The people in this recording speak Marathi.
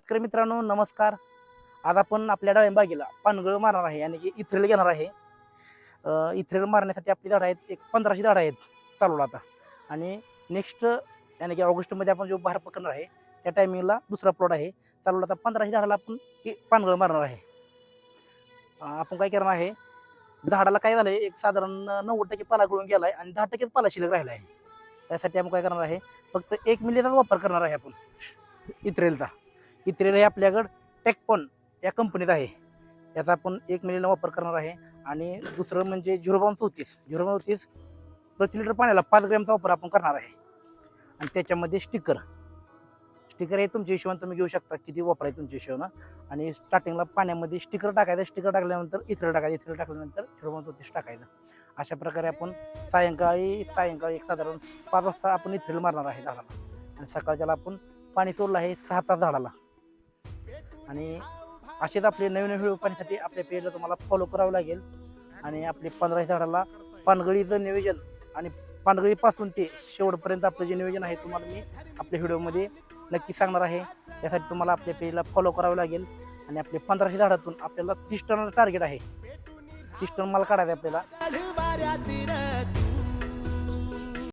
शेतकरी मित्रांनो नमस्कार. आज आपण आपल्या डाळिंबागीला पानगळ मारणार आहे आणि इथ्रेल घेणार आहे. इथ्रेल मारण्यासाठी आपली झाडं आहेत एक 1500 झाडं आहेत चालवलं आता. आणि नेक्स्ट यानी की ऑगस्टमध्ये आपण जो बहार पकडणार आहे त्या टायमिंगला दुसरा प्लॉट आहे चालवलं. आता 1500 झाडाला आपण पानगळ मारणार आहे. आपण काय करणार आहे, झाडाला काय झालंय एक साधारण 90% पाला गळून गेलाय आणि 10% पाला शिल्लक राहिला आहे. त्यासाठी आपण काय करणार आहे, फक्त 1 मिलीचा वापर करणार आहे आपण इथ्रेलचा. इथ्रेल हे आपल्याकडं टेकपॉन या कंपनीत आहे. याचा आपण 1 मिलीचा वापर करणार आहे. आणि दुसरं म्हणजे 0.34 प्रति लिटर पाण्याला 5 ग्रॅमचा वापर आपण करणार आहे. आणि त्याच्यामध्ये स्टिकर हे तुमच्या हिशोबाने तुम्ही घेऊ शकता, किती वापरायचं तुमच्या हिशोबानं. आणि स्टार्टिंगला पाण्यामध्ये स्टिकर टाकायचं, स्टिकर टाकल्यानंतर इथ्रेल टाकायचं, इथ्रेल टाकल्यानंतर 0.34 टाकायचं. अशा प्रकारे आपण सायंकाळी एक साधारण 5 वाजता आपण इथ्रेल मारणार आहे झाडाला. आणि सकाळच्याला आपण पाणी सोडलं आहे 6 तास झाडाला. आणि असेच आपले नवीन व्हिडिओ पाहण्यासाठी आपल्या पेजला तुम्हाला फॉलो करावं लागेल. आणि आपले 15 झाडाला पानगळीचं नियोजन आणि पानगळीपासून ते शेवटपर्यंत आपलं जे नियोजन आहे तुम्हाला मी आपल्या व्हिडिओमध्ये नक्की सांगणार आहे. त्यासाठी तुम्हाला आपल्या पेजला फॉलो करावं लागेल. आणि आपले 1500 झाडातून आपल्याला 30 टन टार्गेट आहे. 30 टन माल काढायचा आपल्याला.